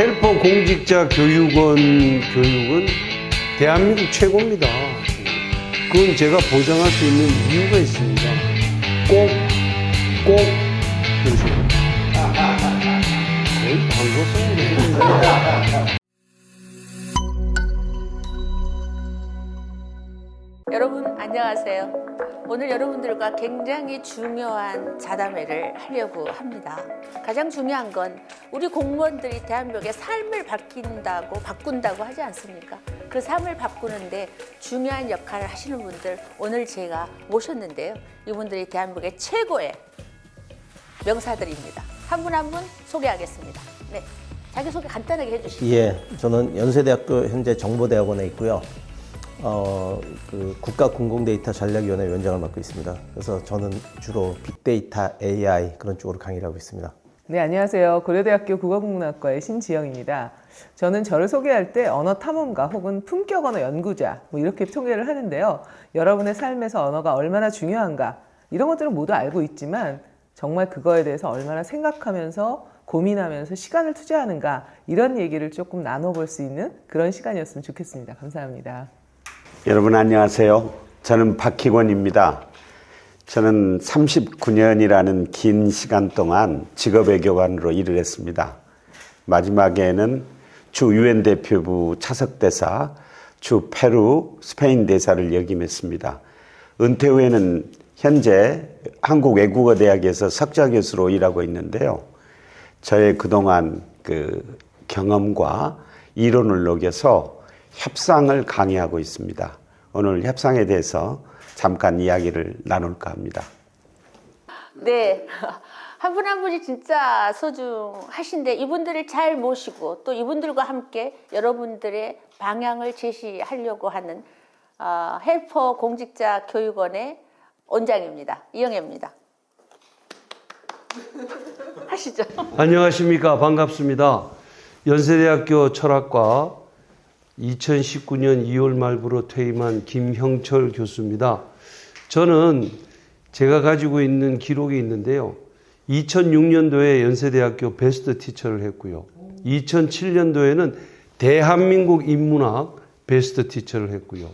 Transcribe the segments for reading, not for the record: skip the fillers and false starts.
헬퍼 공직자 교육원 교육은 대한민국 최고입니다. 그건 제가 보장할 수 있는 이유가 있습니다. 꼭 그러십니다. 거의 광고성으로. 여러분 안녕하세요. 오늘 여러분들과 굉장히 중요한 자담회를 하려고 합니다. 가장 중요한 건 우리 공무원들이 대한민국의 삶을 바꾼다고 하지 않습니까? 그 삶을 바꾸는데 중요한 역할을 하시는 분들 오늘 제가 모셨는데요. 이분들이 대한민국의 최고의 명사들입니다. 한 분 한 분 소개하겠습니다. 네, 자기소개 간단하게 해주시죠. 예, 저는 연세대학교 현재 정보대학원에 있고요. 국가공공데이터 전략위원회 위원장을 맡고 있습니다. 그래서 저는 주로 빅데이터, AI 그런 쪽으로 강의를 하고 있습니다. 네, 안녕하세요. 고려대학교 국어국문학과의 신지영입니다. 저는 저를 소개할 때 언어 탐험가 혹은 품격 언어 연구자 이렇게 소개를 하는데요. 여러분의 삶에서 언어가 얼마나 중요한가 이런 것들은 모두 알고 있지만 정말 그거에 대해서 얼마나 생각하면서 고민하면서 시간을 투자하는가 이런 얘기를 조금 나눠볼 수 있는 그런 시간이었으면 좋겠습니다. 감사합니다. 여러분 안녕하세요. 저는 박희권입니다. 저는 39년이라는 긴 시간 동안 직업외교관으로 일을 했습니다. 마지막에는 주 유엔 대표부 차석대사, 주 페루, 스페인 대사를 역임했습니다. 은퇴 후에는 현재 한국외국어대학에서 석좌 교수로 일하고 있는데요. 저의 그동안 그 경험과 이론을 녹여서 협상을 강의하고 있습니다. 오늘 협상에 대해서 잠깐 이야기를 나눌까 합니다. 네, 한 분 한 분이 진짜 소중하신데 이분들을 잘 모시고 또 이분들과 함께 여러분들의 방향을 제시하려고 하는 헬퍼 공직자 교육원의 원장입니다. 이영애입니다. 하시죠. 안녕하십니까. 반갑습니다. 연세대학교 철학과 2019년 2월 말부로 퇴임한 김형철 교수입니다. 저는 제가 가지고 있는 기록이 있는데요. 2006년도에 연세대학교 베스트 티처를 했고요. 2007년도에는 대한민국 인문학 베스트 티처를 했고요.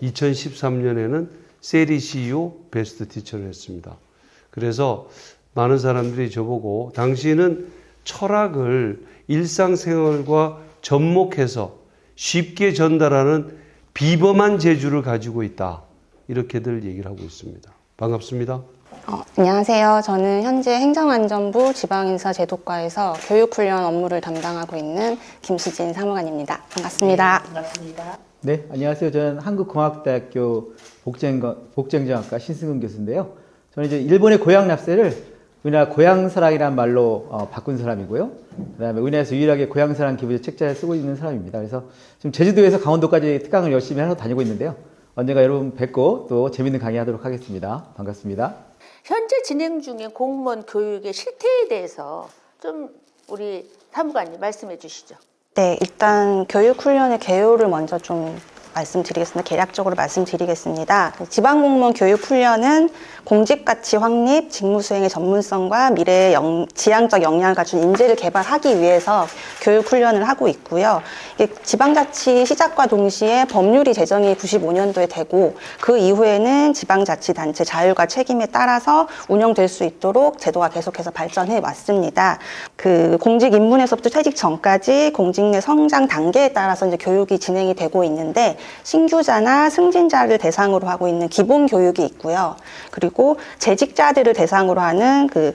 2013년에는 세리 CEO 베스트 티처를 했습니다. 그래서 많은 사람들이 저보고 당신은 철학을 일상생활과 접목해서 쉽게 전달하는 비범한 재주를 가지고 있다. 이렇게들 얘기를 하고 있습니다. 반갑습니다. 안녕하세요. 저는 현재 행정안전부 지방인사제도과에서 교육훈련 업무를 담당하고 있는 김수진 사무관입니다. 반갑습니다. 네, 반갑습니다. 네, 안녕하세요. 저는 한국공학대학교 복지행정학과 신승근 교수인데요. 저는 이제 일본의 고향 납세를 우리나라 고향사랑이라는 말로 바꾼 사람이고요. 그다음에 우리나라에서 유일하게 고향사랑 기부제 책자를 쓰고 있는 사람입니다. 그래서 지금 제주도에서 강원도까지 특강을 열심히 하러 다니고 있는데요. 언젠가 여러분 뵙고 또 재밌는 강의하도록 하겠습니다. 반갑습니다. 현재 진행 중인 공무원 교육의 실태에 대해서 좀 우리 사무관님 말씀해 주시죠. 네, 일단 교육훈련의 개요를 먼저 좀 말씀드리겠습니다. 개략적으로 말씀드리겠습니다. 지방공무원 교육훈련은 공직가치 확립, 직무수행의 전문성과 미래의 지향적 역량을 갖춘 인재를 개발하기 위해서 교육훈련을 하고 있고요. 지방자치 시작과 동시에 법률이 제정이 95년도에 되고 그 이후에는 지방자치단체 자율과 책임에 따라서 운영될 수 있도록 제도가 계속해서 발전해 왔습니다. 그 공직 입문에서부터 퇴직 전까지 공직 내 성장 단계에 따라서 이제 교육이 진행이 되고 있는데 신규자나 승진자를 대상으로 하고 있는 기본 교육이 있고요. 그리고 재직자들을 대상으로 하는 그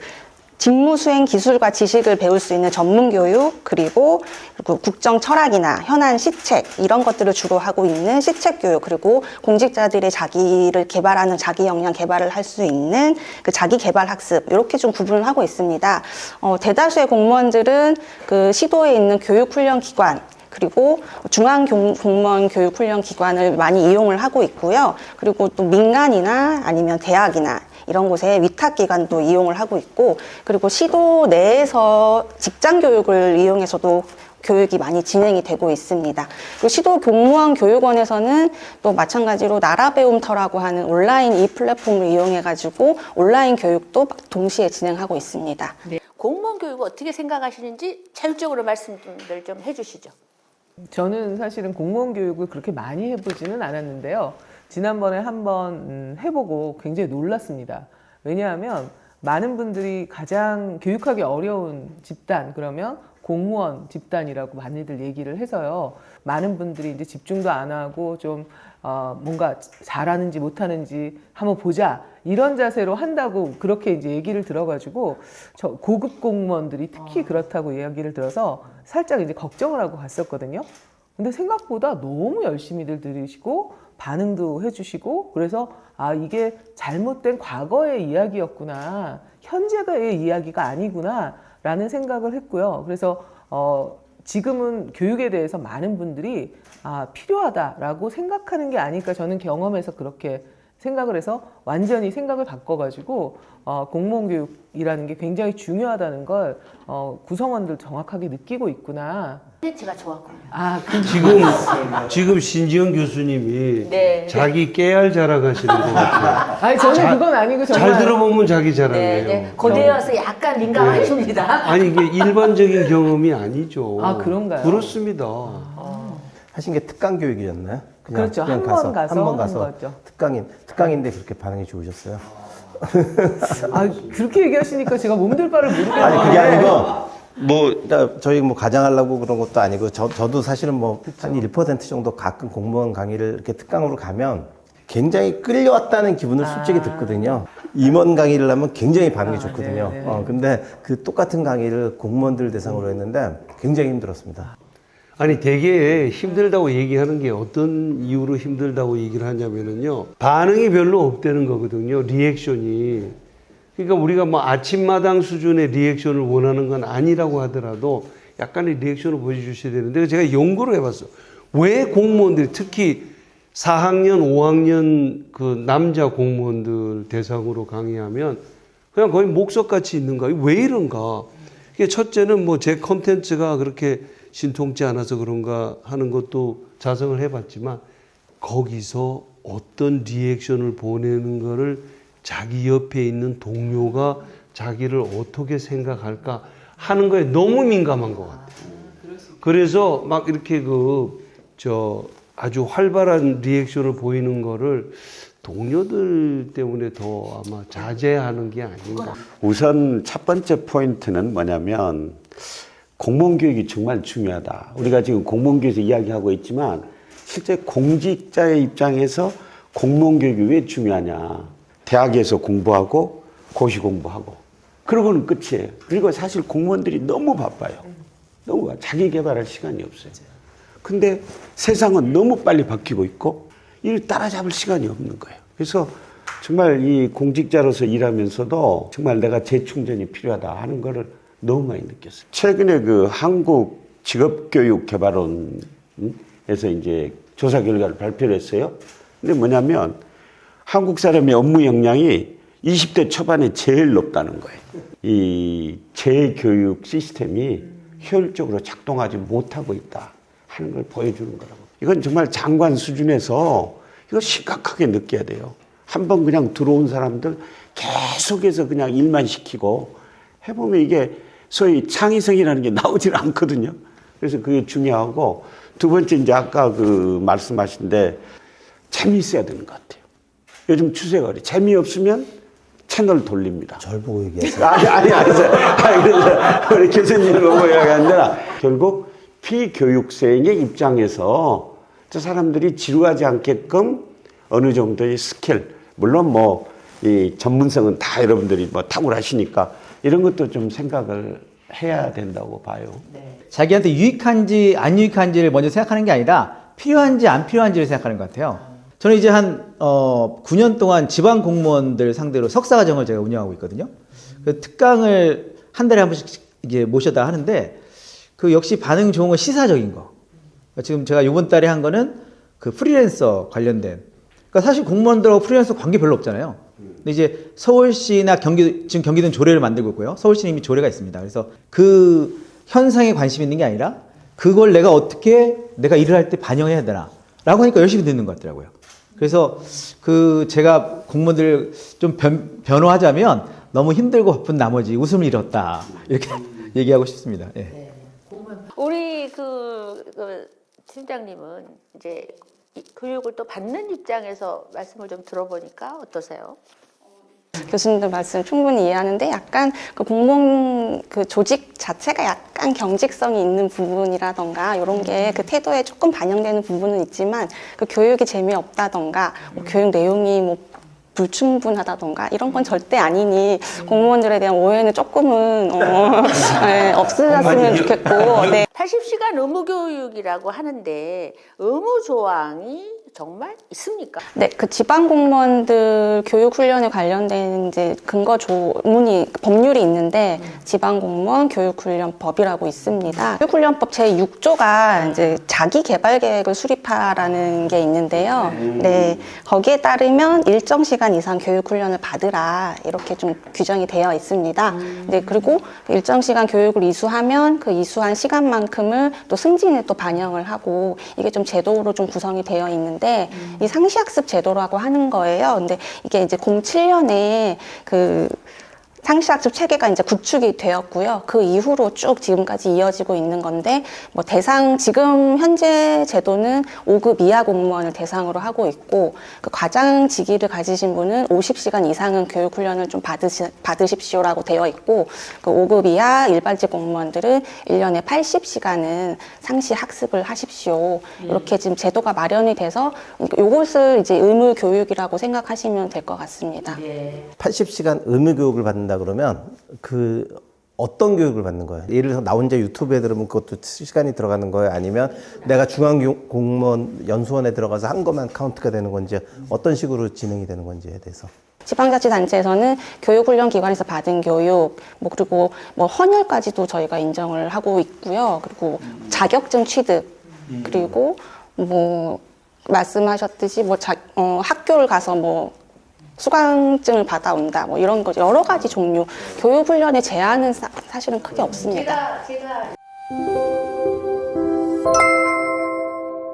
직무 수행 기술과 지식을 배울 수 있는 전문 교육, 그리고 국정 철학이나 현안 시책 이런 것들을 주로 하고 있는 시책 교육, 그리고 공직자들의 자기를 개발하는 자기 역량 개발을 할 수 있는 그 자기 개발 학습 이렇게 좀 구분을 하고 있습니다. 대다수의 공무원들은 그 시도에 있는 교육 훈련 기관 그리고 중앙공무원 교육훈련기관을 많이 이용을 하고 있고요. 그리고 또 민간이나 아니면 대학이나 이런 곳에 위탁기관도 이용을 하고 있고, 그리고 시도 내에서 직장교육을 이용해서도 교육이 많이 진행이 되고 있습니다. 그리고 시도공무원 교육원에서는 또 마찬가지로 나라배움터라고 하는 온라인 이 플랫폼을 이용해가지고 온라인 교육도 동시에 진행하고 있습니다. 네. 공무원 교육을 어떻게 생각하시는지 자율적으로 말씀들 좀 해주시죠. 저는 사실은 공무원 교육을 그렇게 많이 해보지는 않았는데요. 지난번에 한번 해보고 굉장히 놀랐습니다. 왜냐하면 많은 분들이 가장 교육하기 어려운 집단, 그러면 공무원 집단이라고 많이들 얘기를 해서요. 많은 분들이 이제 집중도 안 하고 좀 뭔가 잘하는지 못하는지 한번 보자, 이런 자세로 한다고 그렇게 이제 얘기를 들어가지고 저 고급 공무원들이 특히 그렇다고 이야기를 들어서 살짝 이제 걱정을 하고 갔었거든요. 근데 생각보다 너무 열심히들 들으시고 반응도 해주시고, 그래서 아, 이게 잘못된 과거의 이야기였구나, 현재의 이야기가 아니구나 라는 생각을 했고요. 그래서 지금은 교육에 대해서 많은 분들이 필요하다라고 생각하는 게 아닐까, 저는 경험에서 그렇게 생각을 해서 완전히 생각을 바꿔가지고 공무원 교육이라는 게 굉장히 중요하다는 걸 구성원들 정확하게 느끼고 있구나. 콘텐츠가 좋았군요. 지금 신지영 교수님이 네. 자기 깨알 자랑하시는 것 같아요. 아니, 저는 그건 아니고 정말 잘 들어보면 자기 자랑이에요. 네. 고대여서 약간 민감하십니다. 아니 이게 일반적인 경험이 아니죠. 아, 그런가요? 그렇습니다. 하신 게 특강 교육이었나요? 그렇죠. 한 번 가서 한 번 한 가서 거죠. 특강인데 그렇게 반응이 좋으셨어요? 그렇게 얘기하시니까 제가 몸둘 바를 모르겠는데. 아니 그게 아니고 그러니까 저희 가장하려고 그런 것도 아니고 저도 사실은 한 1% 정도 가끔 공무원 강의를 이렇게 특강으로 가면 굉장히 끌려왔다는 기분을 솔직히 듣거든요. 임원 강의를 하면 굉장히 반응이 좋거든요. 네. 근데 그 똑같은 강의를 공무원들 대상으로 했는데 굉장히 힘들었습니다. 아니 되게 힘들다고 얘기하는 게 어떤 이유로 힘들다고 얘기를 하냐면은요, 반응이 별로 없다는 거거든요. 리액션이. 그러니까 우리가 아침마당 수준의 리액션을 원하는 건 아니라고 하더라도 약간의 리액션을 보여주셔야 되는데, 제가 연구를 해봤어. 왜 공무원들이, 특히 4학년, 5학년 그 남자 공무원들 대상으로 강의하면 그냥 거의 목석같이 있는가? 왜 이런가? 이게 첫째는 제 컨텐츠가 그렇게 신통치 않아서 그런가 하는 것도 자성을 해봤지만, 거기서 어떤 리액션을 보내는 거를 자기 옆에 있는 동료가 자기를 어떻게 생각할까 하는 거에 너무 민감한 것 같아요. 그래서 이렇게 아주 활발한 리액션을 보이는 거를 동료들 때문에 더 아마 자제하는 게 아닌가. 우선 첫 번째 포인트는 뭐냐면, 공무원 교육이 정말 중요하다. 우리가 지금 공무원 교육에서 이야기하고 있지만 실제 공직자의 입장에서 공무원 교육이 왜 중요하냐. 대학에서 공부하고 고시 공부하고 그러고는 끝이에요. 그리고 사실 공무원들이 너무 바빠요. 너무 자기 개발할 시간이 없어요. 근데 세상은 너무 빨리 바뀌고 있고 이를 따라잡을 시간이 없는 거예요. 그래서 정말 이 공직자로서 일하면서도 정말 내가 재충전이 필요하다 하는 거를 너무 많이 느꼈어요. 최근에 그 한국 직업교육개발원에서 이제 조사 결과를 발표를 했어요. 근데 뭐냐면 한국 사람의 업무 역량이 20대 초반에 제일 높다는 거예요. 이 재교육 시스템이 효율적으로 작동하지 못하고 있다 하는 걸 보여주는 거라고. 이건 정말 장관 수준에서 이거 심각하게 느껴야 돼요. 한번 그냥 들어온 사람들 계속해서 그냥 일만 시키고 해보면 이게 소위 창의성이라는 게 나오질 않거든요. 그래서 그게 중요하고, 두 번째 이제 아까 그 말씀하신데 재미있어야 되는 것 같아요. 요즘 추세가 그래. 재미없으면 채널 돌립니다. 절 보고 얘기하세요. 아니, 그래서 우리 교수님을 보고 얘기하는 아니라 결국 피교육생의 입장에서 저 사람들이 지루하지 않게끔 어느 정도의 스킬, 물론 이 전문성은 다 여러분들이 탁월하시니까 이런 것도 좀 생각을 해야 된다고 봐요. 자기한테 유익한지 안 유익한지를 먼저 생각하는 게 아니라 필요한지 안 필요한지를 생각하는 것 같아요. 저는 이제 한 9년 동안 지방 공무원들 상대로 석사과정을 제가 운영하고 있거든요. 그 특강을 한 달에 한 번씩 이제 모셔다 하는데, 그 역시 반응 좋은 건 시사적인 거. 지금 제가 이번 달에 한 거는 그 프리랜서 관련된. 그러니까 사실 공무원들하고 프리랜서 관계 별로 없잖아요. 근데 이제 서울시나 지금 경기도는 조례를 만들고 있고요. 서울시는 이미 조례가 있습니다. 그래서 그 현상에 관심 있는 게 아니라 그걸 내가 어떻게 내가 일을 할 때 반영해야 되나 라고 하니까 열심히 듣는 것 같더라고요. 그래서 제가 공무원들 좀 변호하자면 너무 힘들고 바쁜 나머지 웃음을 잃었다. 이렇게 얘기하고 싶습니다. 예. 우리 팀장님은 이제 이 교육을 또 받는 입장에서 말씀을 좀 들어보니까 어떠세요? 교수님들 말씀 충분히 이해하는데 약간 그 공무원 그 조직 자체가 약간 경직성이 있는 부분이라던가 이런 게 그 태도에 조금 반영되는 부분은 있지만 그 교육이 재미없다던가 뭐 교육 내용이 뭐 불충분하다던가 이런 건 절대 아니니 공무원들에 대한 오해는 조금은 네, 없으셨으면 좋겠고 네. 80시간 의무교육이라고 하는데 의무 조항이 정말 있습니까? 네, 그 지방 공무원들 교육 훈련에 관련된 이제 근거 조문이 법률이 있는데 지방 공무원 교육 훈련법이라고 있습니다. 교육 훈련법 제6조가 이제 자기 개발 계획을 수립하라는 게 있는데요. 네, 거기에 따르면 일정 시간 이상 교육 훈련을 받으라 이렇게 좀 규정이 되어 있습니다. 네, 그리고 일정 시간 교육을 이수하면 그 이수한 시간만큼을 또 승진에 또 반영을 하고 이게 좀 제도로 좀 구성이 되어 있는데 이 상시학습 제도라고 하는 거예요. 근데 이게 이제 07년에 그 상시학습 체계가 이제 구축이 되었고요. 그 이후로 쭉 지금까지 이어지고 있는 건데, 뭐 지금 현재 제도는 5급 이하 공무원을 대상으로 하고 있고, 그 과장 직위를 가지신 분은 50시간 이상은 교육훈련을 좀 받으십시오라고 되어 있고, 그 5급 이하 일반직 공무원들은 1년에 80시간은 상시 학습을 하십시오. 이렇게 지금 제도가 마련이 돼서, 이것을 이제 의무 교육이라고 생각하시면 될 것 같습니다. 80시간 의무 교육을 받는다 그러면 그 어떤 교육을 받는 거예요? 예를 들어서 나 혼자 유튜브에 들으면 그것도 시간이 들어가는 거예요? 아니면 내가 중앙공무원 연수원에 들어가서 한 것만 카운트가 되는 건지 어떤 식으로 진행이 되는 건지에 대해서. 지방자치단체에서는 교육훈련기관에서 받은 교육, 뭐 그리고 뭐 헌혈까지도 저희가 인정을 하고 있고요. 그리고 자격증 취득, 그리고 뭐 말씀하셨듯이 뭐 학교를 가서 뭐 수강증을 받아온다, 뭐 이런 거 여러 가지 종류 교육 훈련의 제한은 사실은 크게 없습니다. 제가